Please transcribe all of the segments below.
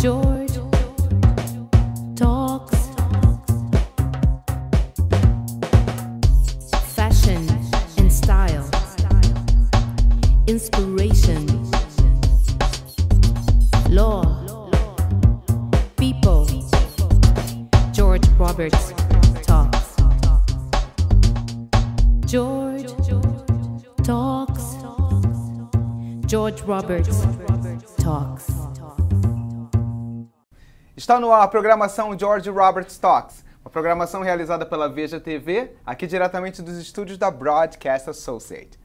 George talks fashion and style, inspiration, law, people. George Roberts talks. George talks. George Roberts talks. Está no ar a programação George Roberts Talks, uma programação realizada pela Veja TV, aqui diretamente dos estúdios da Broadcast Associate.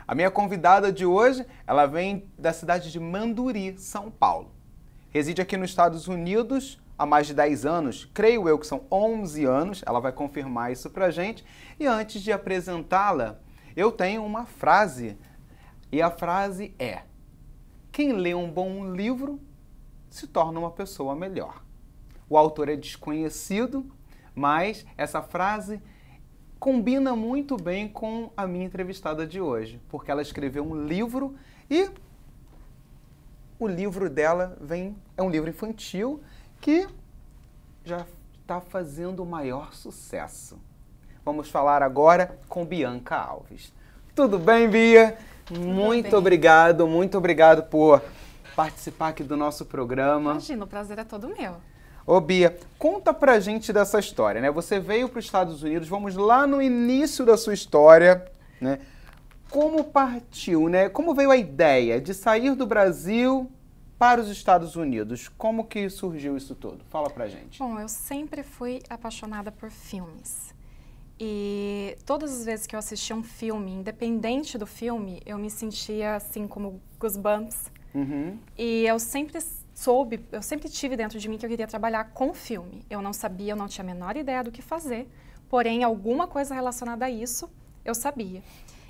A minha convidada de hoje, ela vem da cidade de Manduri, São Paulo. Reside aqui nos Estados Unidos há mais de 10 anos, creio eu que são 11 anos, ela vai confirmar isso pra gente. E antes de apresentá-la, eu tenho uma frase, e a frase é: quem lê um bom livro se torna uma pessoa melhor. O autor é desconhecido, mas essa frase combina muito bem com a minha entrevistada de hoje, porque ela escreveu um livro e o livro dela é um livro infantil que já está fazendo o maior sucesso. Vamos falar agora com Bianca Alves. Tudo bem, Bia? Muito obrigado por participar aqui do nosso programa. Imagina, o prazer é todo meu. Ô Bia, conta pra gente dessa história, né? Você veio para os Estados Unidos, vamos lá no início da sua história, né? Como partiu, né? Como veio a ideia de sair do Brasil para os Estados Unidos? Como que surgiu isso tudo? Fala pra gente. Bom, eu sempre fui apaixonada por filmes. E todas as vezes que eu assistia um filme, independente do filme, eu me sentia assim como goosebumps. Uhum. E eu sempre tive dentro de mim que eu queria trabalhar com filme. Eu não sabia, eu não tinha a menor ideia do que fazer, porém alguma coisa relacionada a isso eu sabia.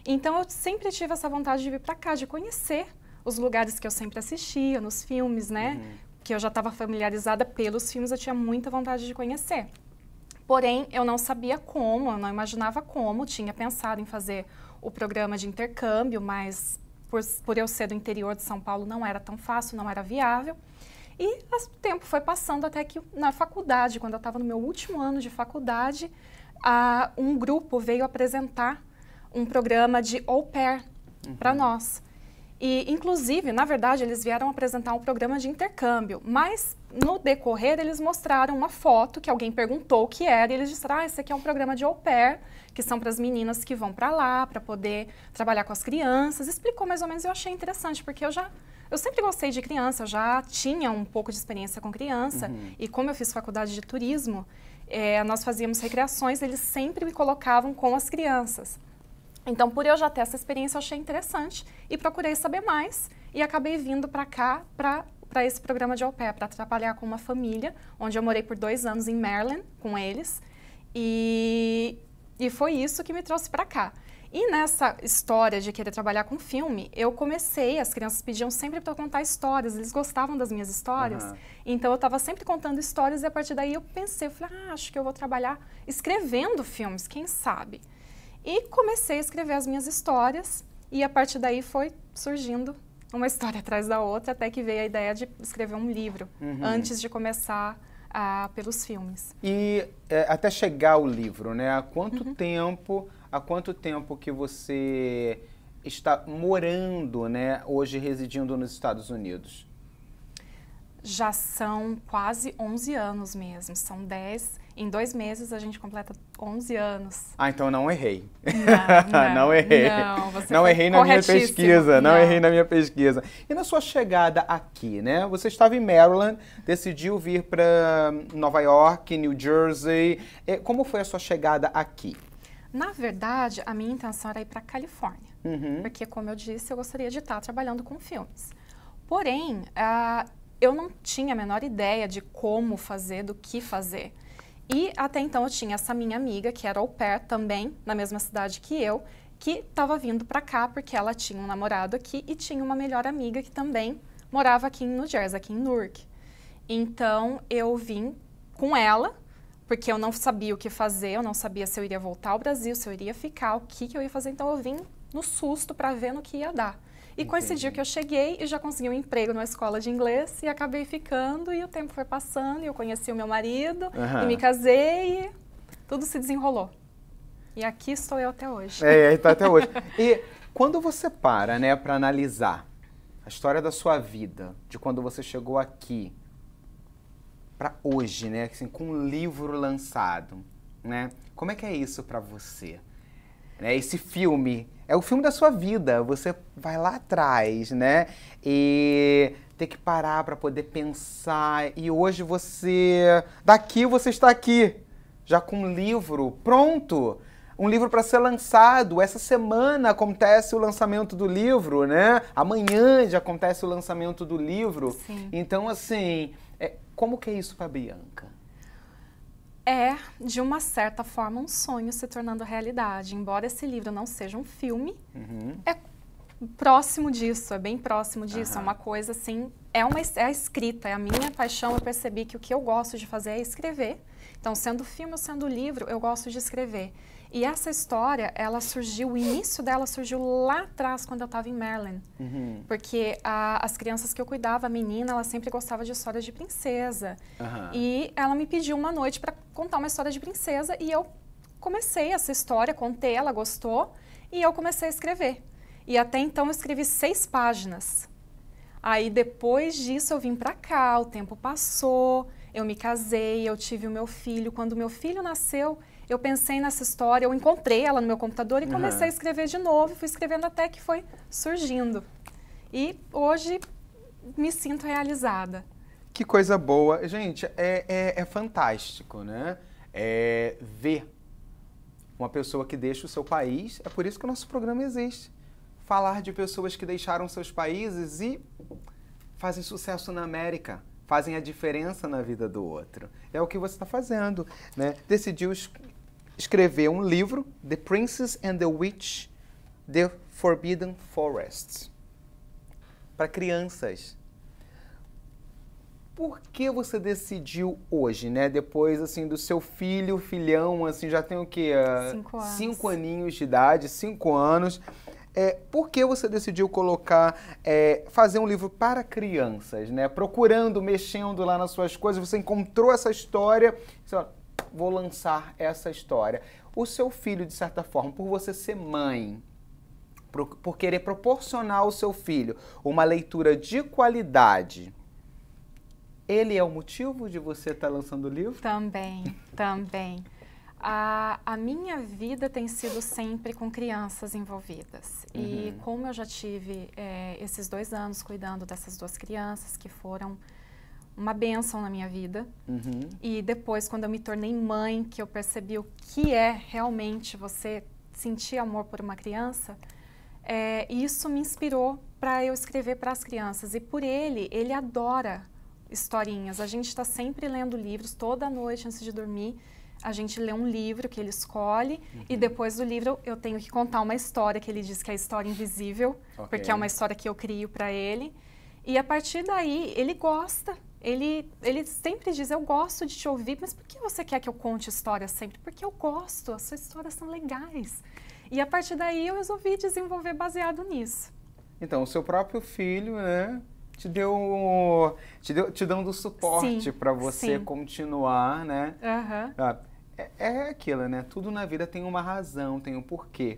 Então eu sempre tive essa vontade de vir para cá, de conhecer os lugares que eu sempre assistia, nos filmes, né? Uhum. Que eu já estava familiarizada pelos filmes, eu tinha muita vontade de conhecer. Porém, eu não sabia como, eu não imaginava como, tinha pensado em fazer o programa de intercâmbio, mas por eu ser do interior de São Paulo não era tão fácil, não era viável. E o tempo foi passando até que na faculdade, quando eu estava no meu último ano de faculdade, um grupo veio apresentar um programa de au pair para nós. E, inclusive, na verdade, eles vieram apresentar um programa de intercâmbio, mas no decorrer eles mostraram uma foto que alguém perguntou o que era e eles disseram, esse aqui é um programa de au pair, que são para as meninas que vão para lá, para poder trabalhar com as crianças. Explicou mais ou menos e eu achei interessante, porque eu sempre gostei de criança, eu já tinha um pouco de experiência com criança, e como eu fiz faculdade de turismo, nós fazíamos recreações, eles sempre me colocavam com as crianças. Então, por eu já ter essa experiência, eu achei interessante e procurei saber mais e acabei vindo para cá, para esse programa de au pair, para trabalhar com uma família, onde eu morei por 2 anos em Maryland com eles e foi isso que me trouxe para cá. E nessa história de querer trabalhar com filme, eu comecei, as crianças pediam sempre para contar histórias, eles gostavam das minhas histórias, então eu estava sempre contando histórias e a partir daí eu falei, acho que eu vou trabalhar escrevendo filmes, quem sabe? E comecei a escrever as minhas histórias e a partir daí foi surgindo uma história atrás da outra até que veio a ideia de escrever um livro antes de começar pelos filmes. E até chegar ao livro, né? Há quanto tempo que você está morando, né? Hoje residindo nos Estados Unidos? Já são quase 11 anos mesmo, são 10. Em 2 meses a gente completa 11 anos. Então não errei. Não errei. Não errei na minha pesquisa. Não errei na minha pesquisa. E na sua chegada aqui, né? Você estava em Maryland, decidiu vir para Nova York, New Jersey. Como foi a sua chegada aqui? Na verdade, a minha intenção era ir para a Califórnia. Porque, como eu disse, eu gostaria de estar trabalhando com filmes. Porém, eu não tinha a menor ideia de como fazer, do que fazer. E até então eu tinha essa minha amiga, que era au pair também, na mesma cidade que eu, que estava vindo para cá porque ela tinha um namorado aqui e tinha uma melhor amiga que também morava aqui em New Jersey, aqui em Newark. Então eu vim com ela, porque eu não sabia o que fazer, eu não sabia se eu iria voltar ao Brasil, se eu iria ficar, o que eu ia fazer. Então eu vim no susto para ver no que ia dar. E coincidiu que eu cheguei e já consegui um emprego numa escola de inglês e acabei ficando e o tempo foi passando e eu conheci o meu marido e me casei e tudo se desenrolou. E aqui estou eu até hoje. Tá até hoje. E quando você para, né, para analisar a história da sua vida, de quando você chegou aqui para hoje, né, assim, com um livro lançado, né? Como é que é isso para você? Né, esse filme é o filme da sua vida. Você vai lá atrás, né? E ter que parar para poder pensar. E hoje daqui você está aqui, já com um livro pronto. Um livro para ser lançado. Essa semana acontece o lançamento do livro, né? Amanhã já acontece o lançamento do livro. Sim. Então, assim, como que é isso para Bianca? É, de uma certa forma, um sonho se tornando realidade. Embora esse livro não seja um filme, é próximo disso, é bem próximo disso. É uma coisa assim, é a escrita, é a minha paixão. Eu percebi que o que eu gosto de fazer é escrever. Então, sendo filme ou sendo livro, eu gosto de escrever. E essa história, o início dela surgiu lá atrás, quando eu estava em Maryland. Porque as crianças que eu cuidava, a menina, ela sempre gostava de histórias de princesa. E ela me pediu uma noite para contar uma história de princesa e eu comecei essa história, contei, ela gostou e eu comecei a escrever. E até então eu escrevi 6 páginas. Aí depois disso eu vim para cá, o tempo passou, eu me casei, eu tive o meu filho. Quando o meu filho nasceu, eu pensei nessa história, eu encontrei ela no meu computador e comecei a escrever de novo. Fui escrevendo até que foi surgindo. E hoje me sinto realizada. Que coisa boa. Gente, é fantástico, né? Ver uma pessoa que deixa o seu país. É por isso que o nosso programa existe. Falar de pessoas que deixaram seus países e fazem sucesso na América. Fazem a diferença na vida do outro. É o que você está fazendo, né? Decidiu escrever um livro, The Princess and the Witch, The Forbidden Forest, para crianças. Por que você decidiu hoje, né? Depois, assim, do seu filhão, assim, já tem o quê? 5 anos. 5 aninhos de idade, 5 anos. Por que você decidiu fazer um livro para crianças, né? Procurando, mexendo lá nas suas coisas, você encontrou essa história, você fala, vou lançar essa história. O seu filho, de certa forma, por você ser mãe, por querer proporcionar ao seu filho uma leitura de qualidade, ele é o motivo de você estar lançando o livro? Também. A minha vida tem sido sempre com crianças envolvidas. E como eu já tive esses 2 anos cuidando dessas 2 crianças que foram uma bênção na minha vida. E depois, quando eu me tornei mãe, que eu percebi o que é realmente você sentir amor por uma criança, isso me inspirou para eu escrever para as crianças. E por ele adora historinhas. A gente está sempre lendo livros, toda noite antes de dormir. A gente lê um livro que ele escolhe e depois do livro eu tenho que contar uma história que ele diz que é a história invisível, porque é uma história que eu crio para ele. E a partir daí ele gosta. Ele sempre diz, eu gosto de te ouvir, mas por que você quer que eu conte histórias sempre? Porque eu gosto, as suas histórias são legais. E a partir daí eu resolvi desenvolver baseado nisso. Então, o seu próprio filho, né, te dando suporte para você continuar, né? É aquilo, né? Tudo na vida tem uma razão, tem um porquê.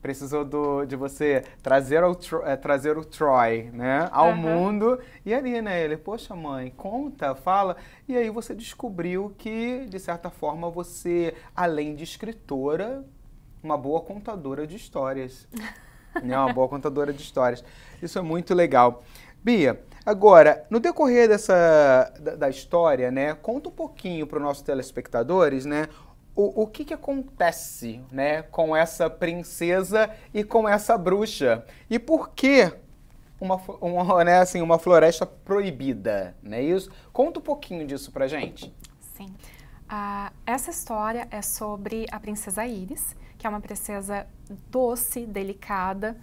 Precisou de você trazer o Troy, né, ao mundo. E ali, né, ele, poxa mãe, conta, fala. E aí você descobriu que, de certa forma, você, além de escritora, uma boa contadora de histórias. Né? Uma boa contadora de histórias. Isso é muito legal. Bia, agora, no decorrer da história, né, conta um pouquinho para os nossos telespectadores, né, o que acontece, né, com essa princesa e com essa bruxa. E por que uma floresta proibida, não é isso? Conta um pouquinho disso pra gente. Sim. Essa história é sobre a princesa Iris, que é uma princesa doce, delicada,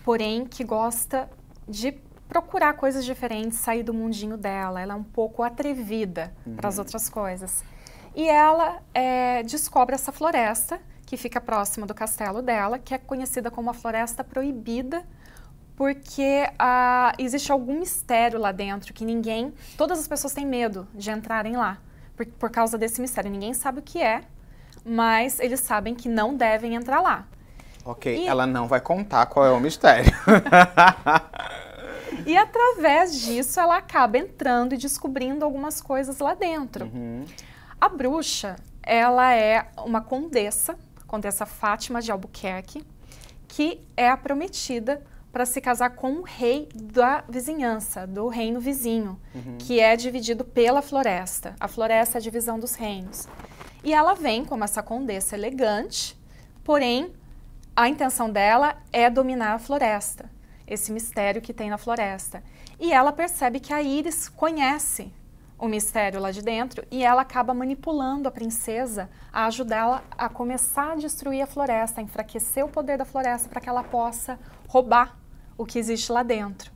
porém que gosta de procurar coisas diferentes, sair do mundinho dela. Ela é um pouco atrevida para as outras coisas. E ela descobre essa floresta que fica próxima do castelo dela, que é conhecida como a Floresta Proibida porque existe algum mistério lá dentro que todas as pessoas têm medo de entrarem lá, por causa desse mistério. Ninguém sabe o que é, mas eles sabem que não devem entrar lá. Ok, ela não vai contar qual é o mistério. E através disso ela acaba entrando e descobrindo algumas coisas lá dentro. A bruxa, ela é uma condessa Fátima de Albuquerque, que é a prometida para se casar com o rei da vizinhança, do reino vizinho, que é dividido pela floresta. A floresta é a divisão dos reinos. E ela vem como essa condessa elegante, porém a intenção dela é dominar a floresta, esse mistério que tem na floresta. E ela percebe que a Iris conhece o mistério lá de dentro e ela acaba manipulando a princesa a ajudá-la a começar a destruir a floresta, a enfraquecer o poder da floresta para que ela possa roubar o que existe lá dentro.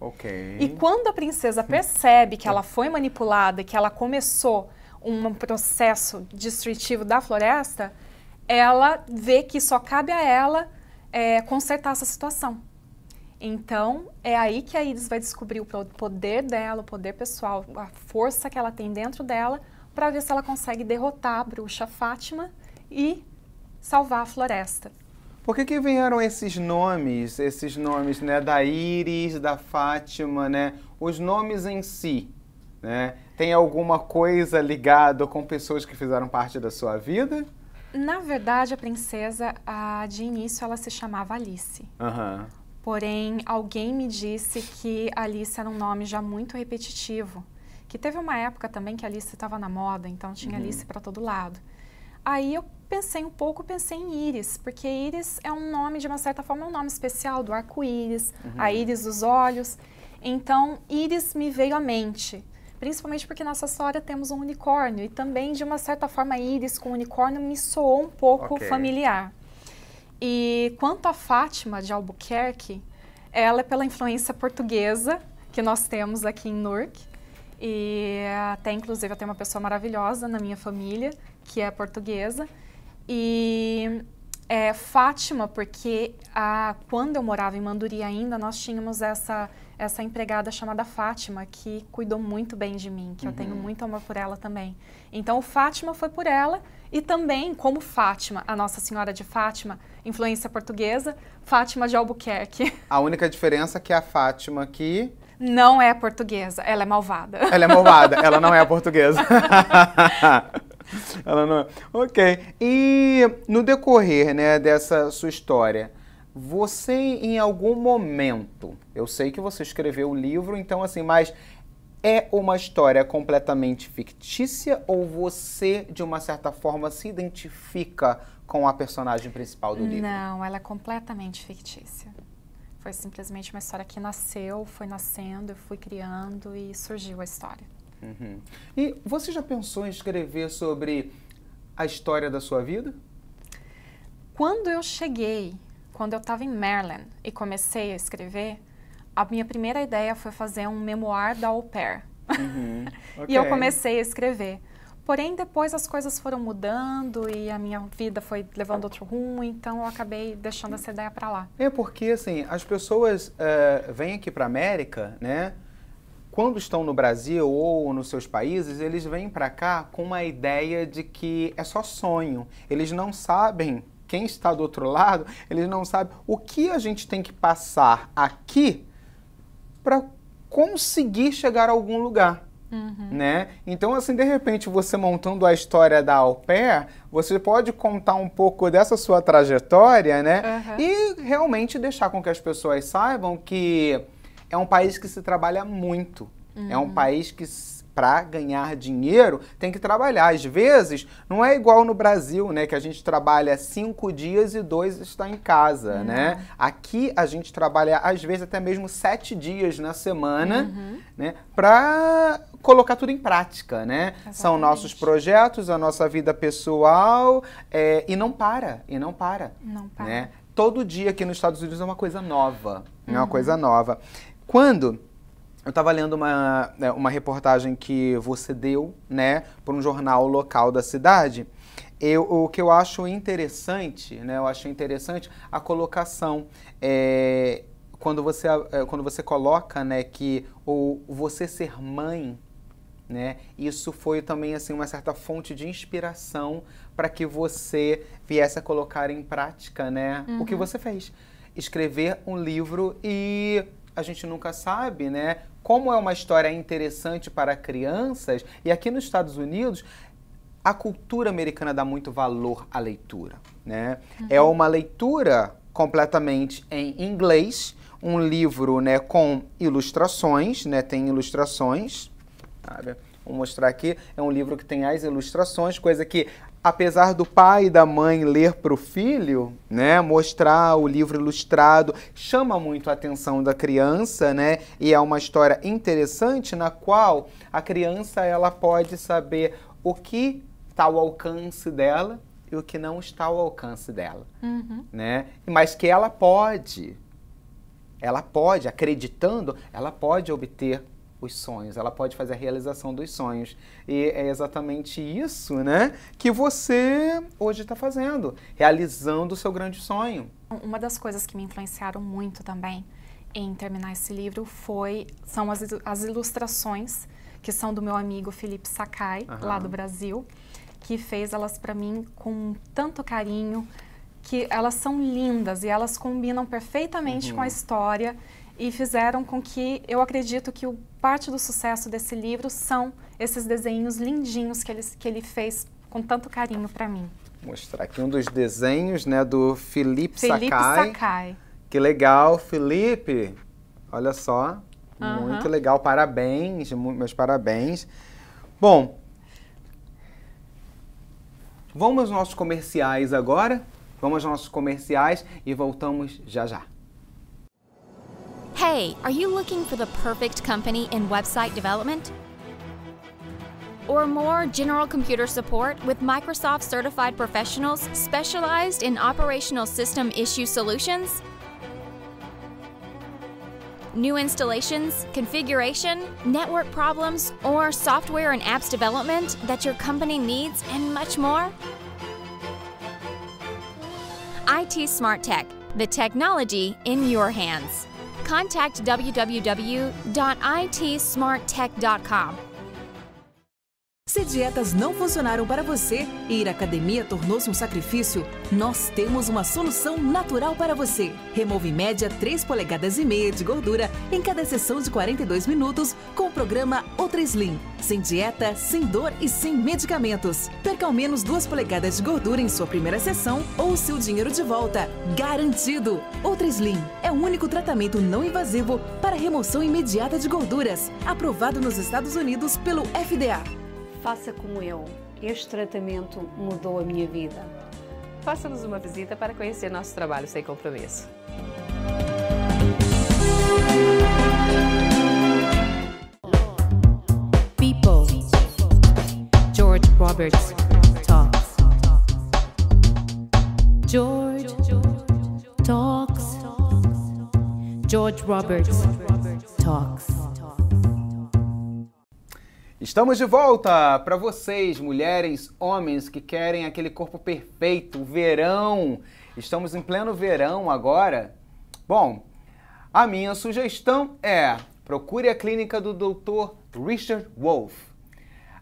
E quando a princesa percebe que ela foi manipulada e que ela começou um processo destrutivo da floresta, ela vê que só cabe a ela consertar essa situação. Então, é aí que a Iris vai descobrir o poder dela, o poder pessoal, a força que ela tem dentro dela, para ver se ela consegue derrotar a bruxa Fátima e salvar a floresta. Por que vieram esses nomes, né, da Iris, da Fátima, né? Os nomes em si, né? Tem alguma coisa ligada com pessoas que fizeram parte da sua vida? Na verdade, a princesa, de início, ela se chamava Alice. Porém, alguém me disse que Alice era um nome já muito repetitivo. Que teve uma época também que Alice estava na moda, então tinha Alice para todo lado. Aí eu pensei em Iris, porque Iris é um nome, de uma certa forma, um nome especial do arco-íris, a íris dos olhos. Então, Iris me veio à mente. Principalmente porque nessa história temos um unicórnio e também, de uma certa forma, Iris com unicórnio me soou um pouco familiar. E quanto a Fátima de Albuquerque, ela é pela influência portuguesa que nós temos aqui em Newark. E até, inclusive, eu tenho uma pessoa maravilhosa na minha família, que é portuguesa. E Fátima, porque quando eu morava em Manduri ainda, nós tínhamos essa empregada chamada Fátima, que cuidou muito bem de mim, que eu tenho muito amor por ela também. Então, Fátima foi por ela, e também, como Fátima, a Nossa Senhora de Fátima, influência portuguesa, Fátima de Albuquerque. A única diferença é que a Fátima aqui... não é portuguesa, ela é malvada. Ela é malvada, ela não é portuguesa. Ela não é. Ok. E no decorrer, né, dessa sua história, você em algum momento, eu sei que você escreveu o livro, então assim, mas é uma história completamente fictícia ou você, de uma certa forma, se identifica com a personagem principal do livro? Não, ela é completamente fictícia. Foi simplesmente uma história que nasceu, foi nascendo, eu fui criando e surgiu a história. E você já pensou em escrever sobre a história da sua vida? Quando eu estava em Maryland e comecei a escrever, a minha primeira ideia foi fazer um memoir da au pair. E eu comecei a escrever. Porém, depois as coisas foram mudando e a minha vida foi levando outro rumo, então eu acabei deixando essa ideia para lá. É porque, assim, as pessoas vêm aqui para a América, né? Quando estão no Brasil ou nos seus países, eles vêm para cá com uma ideia de que é só sonho. Eles não sabem, quem está do outro lado, eles não sabem o que a gente tem que passar aqui para conseguir chegar a algum lugar. Né? Então, assim, de repente, você montando a história da au pair, você pode contar um pouco dessa sua trajetória, né? E realmente deixar com que as pessoas saibam que é um país que se trabalha muito. É um país que, para ganhar dinheiro, tem que trabalhar. Às vezes, não é igual no Brasil, né? Que a gente trabalha 5 dias e 2 está em casa, né? Aqui, a gente trabalha, às vezes, até mesmo 7 dias na semana, né? Para colocar tudo em prática, né? Exatamente. São nossos projetos, a nossa vida pessoal, e não para. Não para. Né? Todo dia aqui nos Estados Unidos é uma coisa nova. É uma coisa nova. Quando eu estava lendo uma reportagem que você deu, né, para um jornal local da cidade, o que eu acho interessante, né, eu achei interessante a colocação. quando você coloca, né, que você ser mãe, né, isso foi também assim uma certa fonte de inspiração para que você viesse a colocar em prática, né, o que você fez. Escrever um livro e a gente nunca sabe, né, como é uma história interessante para crianças. E aqui nos Estados Unidos, a cultura americana dá muito valor à leitura, né? É uma leitura completamente em inglês, um livro, né, com ilustrações, né? Tem ilustrações, sabe? Vou mostrar aqui. É um livro que tem as ilustrações, coisa que, apesar do pai e da mãe ler para o filho, né, mostrar o livro ilustrado, chama muito a atenção da criança, né? E é uma história interessante na qual a criança ela pode saber o que está ao alcance dela e o que não está ao alcance dela, né? Mas que ela pode, acreditando, ela pode obter os sonhos, ela pode fazer a realização dos sonhos. E é exatamente isso, né, que você hoje está fazendo, realizando o seu grande sonho. Uma das coisas que me influenciaram muito também em terminar esse livro são as ilustrações, que são do meu amigo Felipe Sakai, lá do Brasil, que fez elas para mim com tanto carinho, que elas são lindas e elas combinam perfeitamente com a história e fizeram com que eu acredito que parte do sucesso desse livro são esses desenhos lindinhos que ele fez com tanto carinho para mim. Vou mostrar aqui um dos desenhos, né, do Felipe Felipe Sakai. Que legal, Felipe! Olha só, muito legal, parabéns, meus parabéns. Bom, vamos aos nossos comerciais agora. Vamos aos nossos comerciais e voltamos já já. Hey, are you looking for the perfect company in website development? Or more general computer support with Microsoft certified professionals specialized in operational system issue solutions? New installations, configuration, network problems, or software and apps development that your company needs, and much more? IT Smart Tech, the technology in your hands. Contact www.itsmarttech.com. Se dietas não funcionaram para você e ir à academia tornou-se um sacrifício, nós temos uma solução natural para você. Remove em média 3,5 polegadas de gordura em cada sessão de 42 minutos com o programa Ultra Slim. Sem dieta, sem dor e sem medicamentos. Perca ao menos 2 polegadas de gordura em sua primeira sessão ou o seu dinheiro de volta. Garantido! Ultra Slim é o único tratamento não invasivo para remoção imediata de gorduras, aprovado nos Estados Unidos pelo FDA. Faça como eu. Este tratamento mudou a minha vida. Faça-nos uma visita para conhecer nosso trabalho sem compromisso. People. George Roberts talks. George talks. George Roberts talks. Estamos de volta para vocês, mulheres, homens que querem aquele corpo perfeito, o verão. Estamos em pleno verão agora. Bom, a minha sugestão é procure a clínica do Dr. Richard Wolff.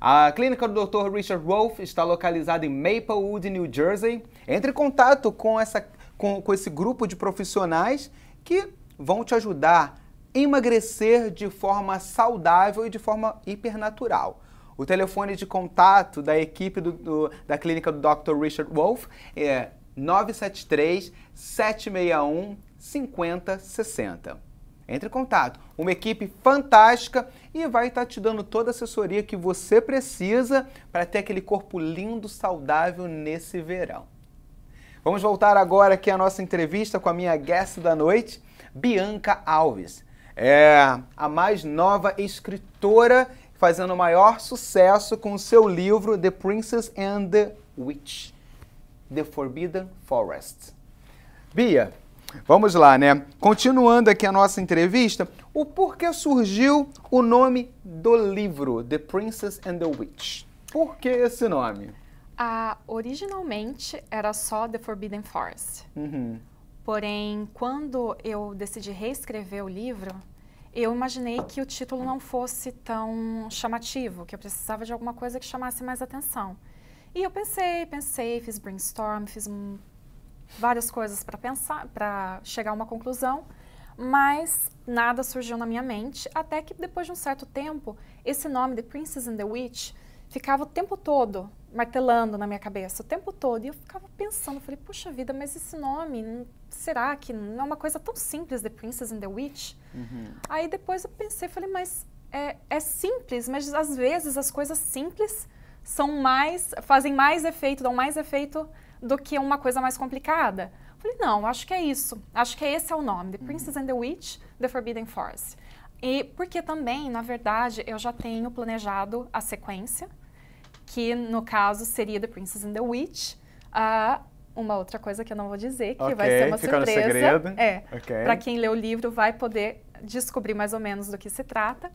A clínica do Dr. Richard Wolff está localizada em Maplewood, New Jersey. Entre em contato com esse grupo de profissionais que vão te ajudar emagrecer de forma saudável e de forma hipernatural. O telefone de contato da equipe da clínica do Dr. Richard Wolff é 973-761-5060. Entre em contato. Uma equipe fantástica e vai estar te dando toda a assessoria que você precisa para ter aquele corpo lindo, saudável nesse verão. Vamos voltar agora aqui à nossa entrevista com a minha guest da noite, Bianca Alves. É a mais nova escritora fazendo o maior sucesso com o seu livro The Princess and the Witch, The Forbidden Forest. Bia, vamos lá, né? Continuando aqui a nossa entrevista, o porquê surgiu o nome do livro The Princess and the Witch? Por que esse nome? Originalmente era só The Forbidden Forest. Porém, quando eu decidi reescrever o livro, eu imaginei que o título não fosse tão chamativo, que eu precisava de alguma coisa que chamasse mais atenção. E eu pensei, fiz brainstorm, fiz várias coisas para chegar a uma conclusão, mas nada surgiu na minha mente, até que depois de um certo tempo, esse nome, The Princess and the Witch, ficava o tempo todo martelando na minha cabeça, o tempo todo. E eu ficava pensando, falei, puxa vida, mas esse nome, será que não é uma coisa tão simples, The Princess and the Witch? Aí depois eu pensei, falei, mas é simples, mas às vezes as coisas simples fazem mais efeito, dão mais efeito do que uma coisa mais complicada. Falei, não, acho que é isso. Acho que esse é o nome, The Princess and the Witch, The Forbidden Forest. E porque também, na verdade, eu já tenho planejado a sequência, que no caso seria The Princess and the Witch. Uma outra coisa que eu não vou dizer, que vai ser uma fica surpresa. No segredo. Para quem lê o livro vai poder descobrir mais ou menos do que se trata.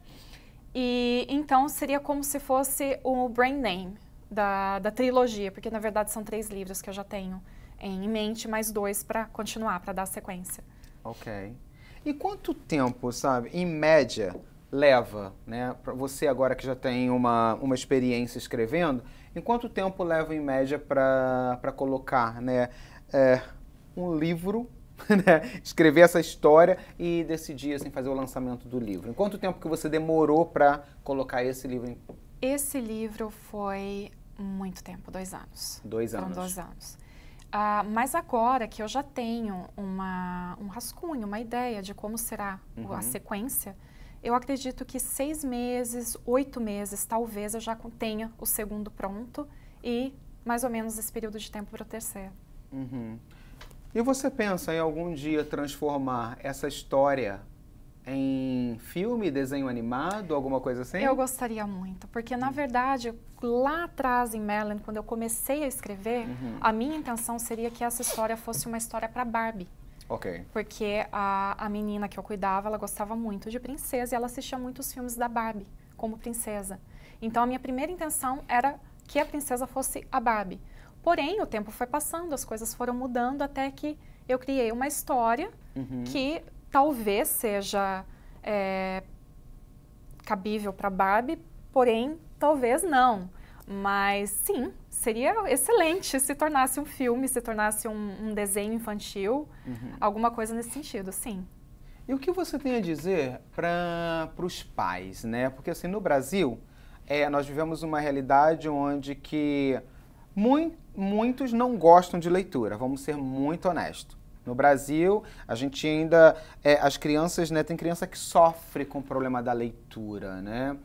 E então seria como se fosse o brand name da trilogia, porque na verdade são 3 livros que eu já tenho em mente, mais 2 para continuar, para dar sequência. Ok. E quanto tempo, sabe, em média, leva, né, para você agora que já tem uma experiência escrevendo, em quanto tempo leva em média para colocar, né, um livro, né, escrever essa história e decidir assim, fazer o lançamento do livro? Em quanto tempo que você demorou para colocar esse livro em... Esse livro foi muito tempo, 2 anos. 2 anos. Foram 2 anos. Mas agora que eu já tenho um rascunho, uma ideia de como será a sequência, eu acredito que 6 meses, 8 meses, talvez eu já tenha o segundo pronto e mais ou menos esse período de tempo para o terceiro. E você pensa em algum dia transformar essa história em filme, desenho animado, alguma coisa assim? Eu gostaria muito, porque na verdade, lá atrás em Maryland, quando eu comecei a escrever, a minha intenção seria que essa história fosse uma história para Barbie. Ok. Porque a menina que eu cuidava, ela gostava muito de princesa e ela assistia muitos filmes da Barbie como princesa. Então a minha primeira intenção era que a princesa fosse a Barbie. Porém, o tempo foi passando, as coisas foram mudando até que eu criei uma história que talvez seja cabível para Barbie, porém, talvez não. Mas sim, seria excelente se tornasse um filme, se tornasse um desenho infantil, alguma coisa nesse sentido, sim. E o que você tem a dizer para os pais, né? Porque assim, no Brasil, nós vivemos uma realidade onde que muitos não gostam de leitura, vamos ser muito honestos. No Brasil, a gente ainda, as crianças, né, tem criança que sofre com o problema da leitura, né?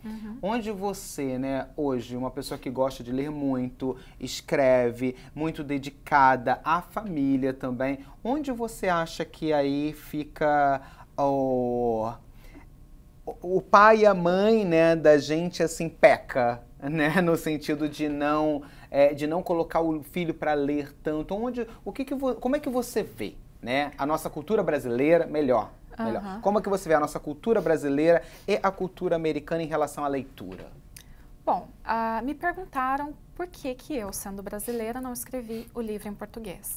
Onde você, né, hoje, uma pessoa que gosta de ler muito, escreve, muito dedicada à família também, onde você acha que aí fica o pai e a mãe, né, da gente, assim, peca, né, no sentido de não colocar o filho para ler tanto? Como é que você vê, né, a nossa cultura brasileira, melhor. Como é que você vê a nossa cultura brasileira e a cultura americana em relação à leitura? Bom, me perguntaram por que eu, sendo brasileira, não escrevi o livro em português.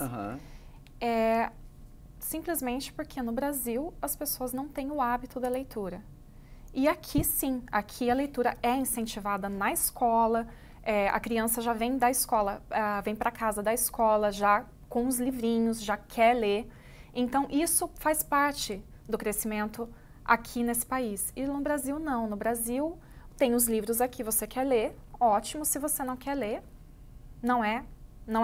Simplesmente porque no Brasil as pessoas não têm o hábito da leitura. E aqui sim, aqui a leitura é incentivada na escola, a criança já vem da escola, vem para casa da escola já com os livrinhos, já quer ler. Então, isso faz parte do crescimento aqui nesse país. E no Brasil, não. No Brasil, tem os livros aqui, você quer ler, ótimo. Se você não quer ler, não é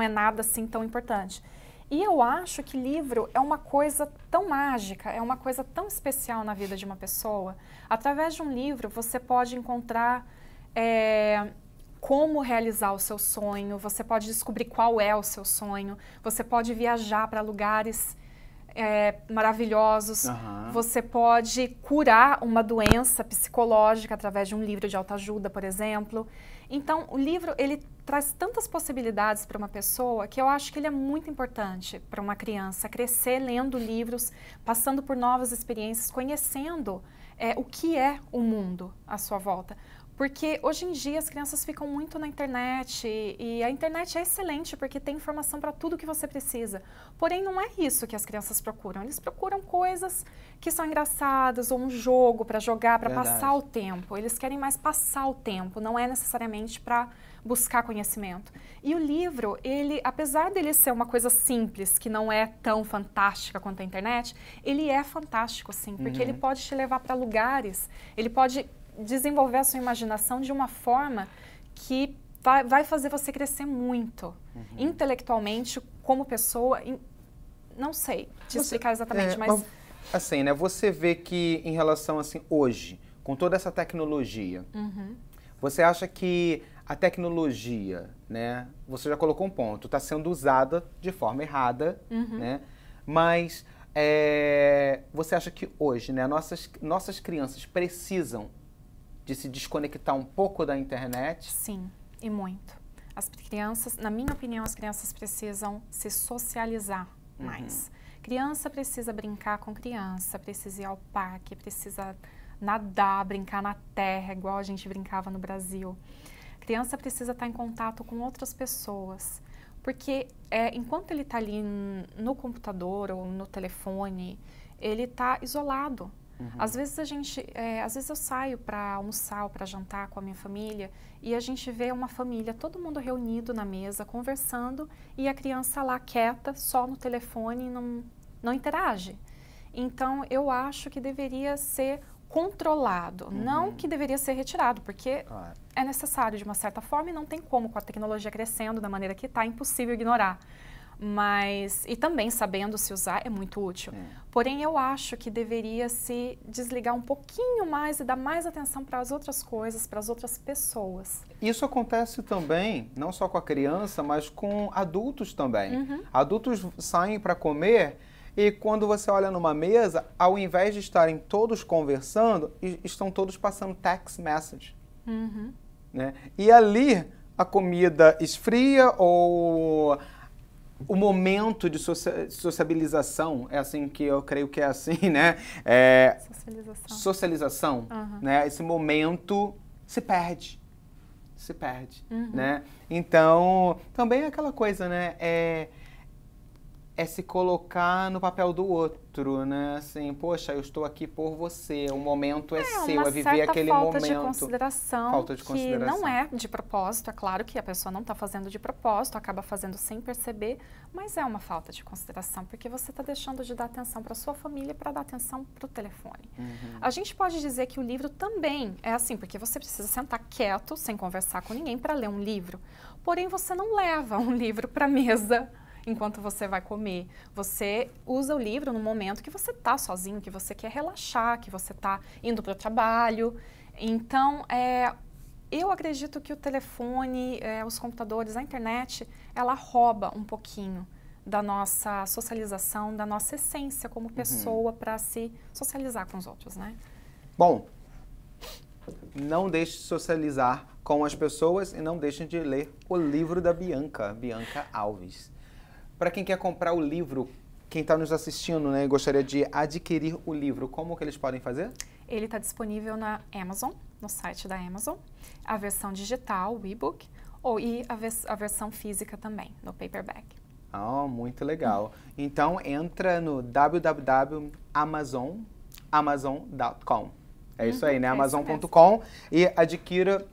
nada assim tão importante. E eu acho que livro é uma coisa tão mágica, é uma coisa tão especial na vida de uma pessoa. Através de um livro, você pode encontrar como realizar o seu sonho, você pode descobrir qual é o seu sonho, você pode viajar para lugares maravilhosos, você pode curar uma doença psicológica através de um livro de autoajuda, por exemplo. Então, o livro, ele traz tantas possibilidades para uma pessoa que eu acho que ele é muito importante para uma criança crescer lendo livros, passando por novas experiências, conhecendo o que é o mundo à sua volta. Porque hoje em dia as crianças ficam muito na internet e a internet é excelente porque tem informação para tudo que você precisa. Porém, não é isso que as crianças procuram. Eles procuram coisas que são engraçadas ou um jogo para jogar, para passar o tempo. Eles querem mais passar o tempo, não é necessariamente para buscar conhecimento. E o livro, ele, apesar dele ser uma coisa simples, que não é tão fantástica quanto a internet, ele é fantástico, sim, porque ele pode te levar para lugares, ele pode desenvolver a sua imaginação de uma forma que vai fazer você crescer muito, intelectualmente, como pessoa, não sei te explicar exatamente, mas... Assim, né, você vê que em relação, assim, hoje, com toda essa tecnologia, você acha que a tecnologia, né, você já colocou um ponto, está sendo usada de forma errada, né, mas você acha que hoje, né, nossas crianças precisam de se desconectar um pouco da internet? Sim, e muito. As crianças, na minha opinião, as crianças precisam se socializar mais. Criança precisa brincar com criança, precisa ir ao parque, precisa nadar, brincar na terra, igual a gente brincava no Brasil. Criança precisa estar em contato com outras pessoas, porque enquanto ele está ali no computador ou no telefone, ele está isolado. Às vezes às vezes eu saio para almoçar ou para jantar com a minha família e a gente vê uma família, todo mundo reunido na mesa, conversando e a criança lá quieta, só no telefone e não interage. Então, eu acho que deveria ser controlado, não que deveria ser retirado, porque é necessário de uma certa forma e não tem como, com a tecnologia crescendo da maneira que está, é impossível ignorar. Mas, e também sabendo se usar, é muito útil. Porém, eu acho que deveria se desligar um pouquinho mais e dar mais atenção para as outras coisas, para as outras pessoas. Isso acontece também, não só com a criança, mas com adultos também. Adultos saem para comer e quando você olha numa mesa, ao invés de estarem todos conversando, estão todos passando text message. Né? E ali a comida esfria ou o momento de sociabilização, é assim que eu creio que é assim, né? Socialização, né? Esse momento se perde, né? Então, também é aquela coisa, né? É se colocar no papel do outro, né? Assim, poxa, eu estou aqui por você, o momento é seu, é viver aquele momento. Falta de consideração, que não é de propósito, é claro que a pessoa não está fazendo de propósito, acaba fazendo sem perceber, mas é uma falta de consideração, porque você está deixando de dar atenção para a sua família para dar atenção para o telefone. A gente pode dizer que o livro também é assim, porque você precisa sentar quieto, sem conversar com ninguém, para ler um livro. Porém, você não leva um livro para a mesa enquanto você vai comer. Você usa o livro no momento que você está sozinho, que você quer relaxar, que você está indo para o trabalho. Então, eu acredito que o telefone, os computadores, a internet, ela rouba um pouquinho da nossa socialização, da nossa essência como pessoa para se socializar com os outros, né? Bom, não deixe de socializar com as pessoas e não deixem de ler o livro da Bianca Alves. Para quem quer comprar o livro, quem está nos assistindo, né, e gostaria de adquirir o livro, como que eles podem fazer? Ele está disponível na Amazon, no site da Amazon, a versão digital, o e-book, e a versão física também, no paperback. Muito legal. Então, entra no www.amazon.com. É isso aí, né? Amazon.com e adquira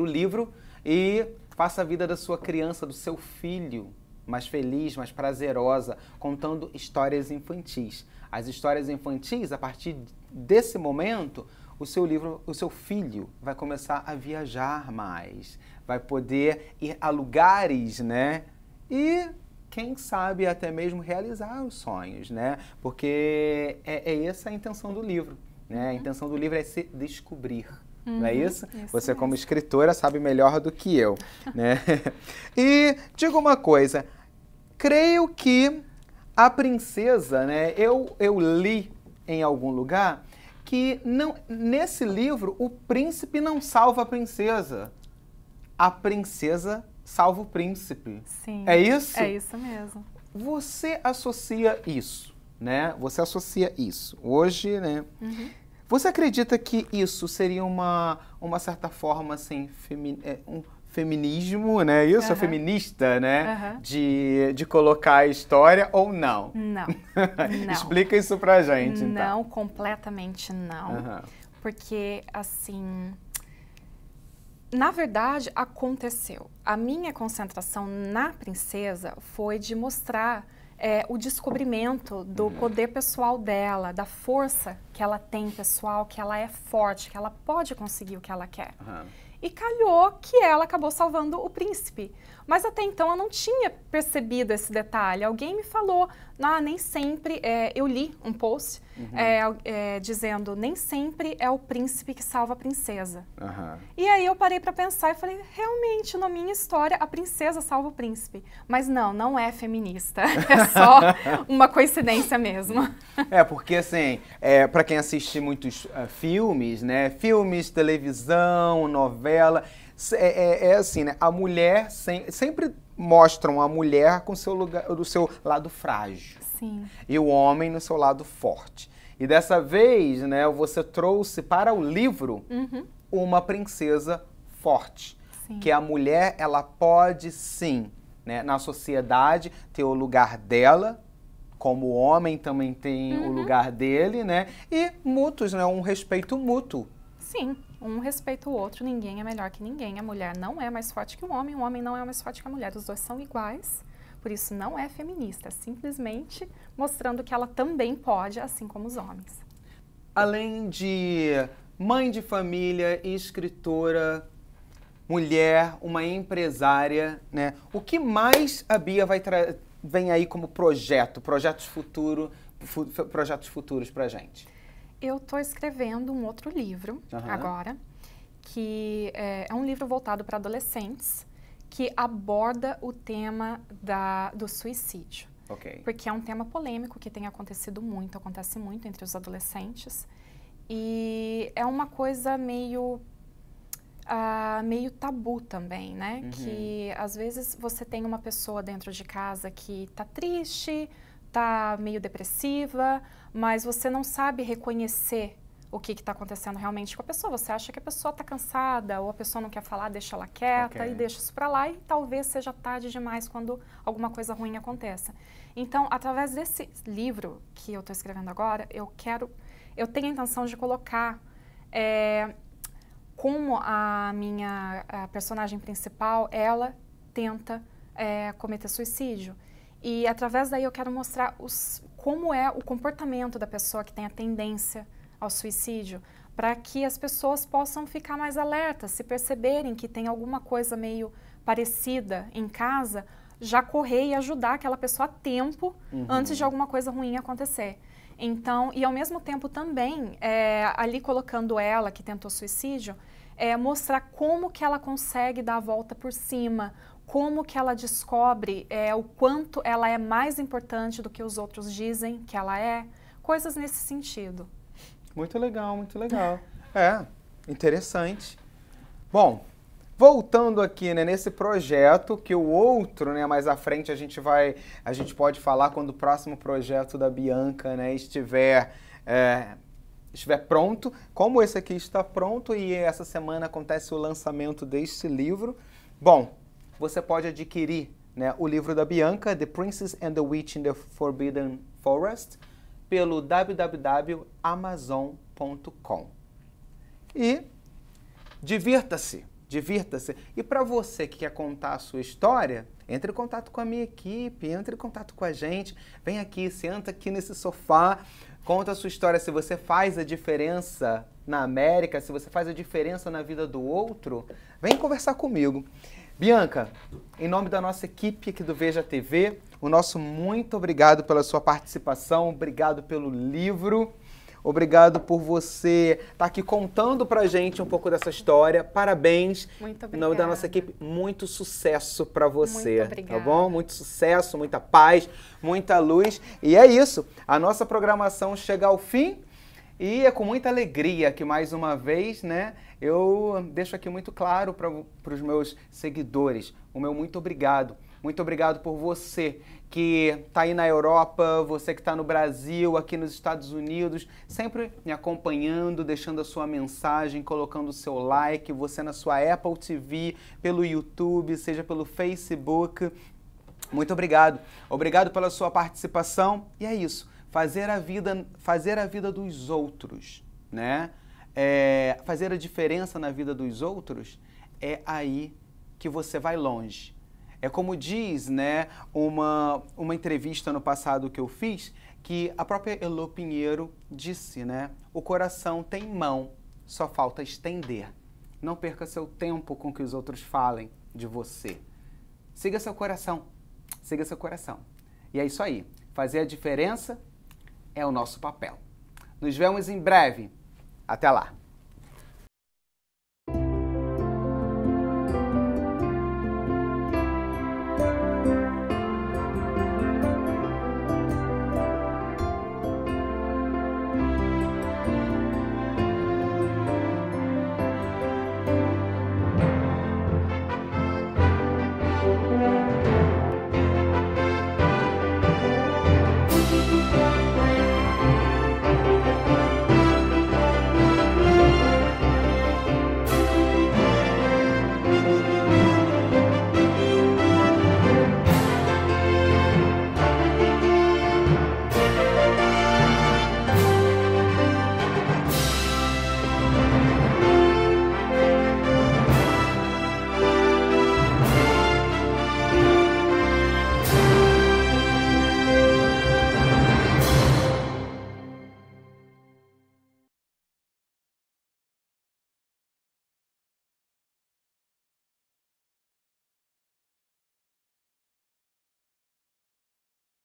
o livro e faça a vida da sua criança, do seu filho, mais feliz, mais prazerosa, contando histórias infantis. As histórias infantis, a partir desse momento, o seu filho vai começar a viajar mais, vai poder ir a lugares, né? E, quem sabe, até mesmo realizar os sonhos, né? Porque é essa a intenção do livro, né? A intenção do livro é se descobrir. Não é isso? Você, mesmo, como escritora, sabe melhor do que eu, né? E diga uma coisa, creio que a princesa, né? Eu li em algum lugar que nesse livro o príncipe não salva a princesa salva o príncipe. Sim. É isso? É isso mesmo. Você associa isso, né? Você associa isso. Hoje, né? Você acredita que isso seria uma certa forma, assim, um feminismo, né? Isso, Aham. feminista, né? Aham. De colocar a história ou não? Não, não. Explica isso pra gente, então. Não, completamente não. Aham. Porque, assim, na verdade, aconteceu. A minha concentração na princesa foi de mostrar o descobrimento do poder pessoal dela, da força que ela tem pessoal, que ela é forte, que ela pode conseguir o que ela quer. Aham. E calhou que ela acabou salvando o príncipe. Mas até então eu não tinha percebido esse detalhe. Alguém me falou, nem sempre, eu li um post dizendo, nem sempre é o príncipe que salva a princesa. Aham. E aí eu parei para pensar e falei, realmente, na minha história, a princesa salva o príncipe. Mas não é feminista. É só uma coincidência mesmo. Porque assim, para quem assiste muitos filmes, né? Filmes, televisão, novela, assim, né? A mulher sempre mostram a mulher com do seu lado frágil. Sim. E o homem no seu lado forte. E dessa vez, né, você trouxe para o livro uma princesa forte. Sim. Que a mulher, ela pode sim, né, na sociedade ter o lugar dela, como o homem também tem o lugar dele, né? E mútuos, né? Um respeito mútuo. Sim, um respeita o outro, ninguém é melhor que ninguém. A mulher não é mais forte que o homem não é mais forte que a mulher. Os dois são iguais, por isso não é feminista, é simplesmente mostrando que ela também pode, assim como os homens. Além de mãe de família, escritora, mulher, uma empresária, né? O que mais a Bia vem aí como projetos futuros pra gente? Eu estou escrevendo um outro livro agora, que é um livro voltado para adolescentes, que aborda o tema do suicídio. Ok. Porque é um tema polêmico que tem acontece muito entre os adolescentes. E é uma coisa meio tabu também, né? Que às vezes você tem uma pessoa dentro de casa que tá triste, tá meio depressiva, mas você não sabe reconhecer o que está acontecendo realmente com a pessoa. Você acha que a pessoa está cansada ou a pessoa não quer falar, deixa ela quieta e deixa isso para lá e talvez seja tarde demais quando alguma coisa ruim aconteça. Então, através desse livro que eu estou escrevendo agora, eu tenho a intenção de colocar como a minha personagem principal, ela tenta cometer suicídio. E através daí eu quero mostrar como é o comportamento da pessoa que tem a tendência ao suicídio, para que as pessoas possam ficar mais alertas, se perceberem que tem alguma coisa meio parecida em casa, já correr e ajudar aquela pessoa a tempo antes de alguma coisa ruim acontecer. Então, e ao mesmo tempo também, ali colocando ela que tentou suicídio, mostrar como que ela consegue dar a volta por cima, como que ela descobre o quanto ela é mais importante do que os outros dizem que ela é, coisas nesse sentido. Muito legal, muito legal. Interessante. Bom, voltando aqui, né, nesse projeto, que o outro, né, mais à frente a gente pode falar quando o próximo projeto da Bianca, né, estiver pronto, como esse aqui está pronto e essa semana acontece o lançamento deste livro. Bom, você pode adquirir, né, o livro da Bianca, The Princess and the Witch in the Forbidden Forest, pelo www.amazon.com. E divirta-se. E para você que quer contar a sua história, entre em contato com a minha equipe, entre em contato com a gente, vem aqui, senta aqui nesse sofá, conta a sua história. Se você faz a diferença na América, se você faz a diferença na vida do outro, vem conversar comigo. Bianca, em nome da nossa equipe aqui do Veja TV, o nosso muito obrigado pela sua participação, obrigado pelo livro, obrigado por você estar aqui contando pra gente um pouco dessa história. Parabéns. Muito obrigada. Em nome da nossa equipe, muito sucesso pra você. Muito obrigada. Tá bom? Muito sucesso, muita paz, muita luz. E é isso, a nossa programação chega ao fim. E é com muita alegria que, mais uma vez, né, eu deixo aqui muito claro para os meus seguidores o meu muito obrigado Muito obrigado por você que está aí na Europa, você que está no Brasil, aqui nos Estados Unidos, sempre me acompanhando, deixando a sua mensagem, colocando o seu like, você na sua Apple TV, pelo YouTube, seja pelo Facebook. Muito obrigado. Obrigado pela sua participação. E é isso, fazer a vida dos outros, né? Fazer a diferença na vida dos outros, é aí que você vai longe. É como diz, né, uma entrevista no passado que eu fiz, que a própria Elô Pinheiro disse, né, o coração tem mão, só falta estender. Não perca seu tempo com que os outros falem de você. Siga seu coração, siga seu coração. E é isso aí, fazer a diferença é o nosso papel. Nos vemos em breve. Até lá!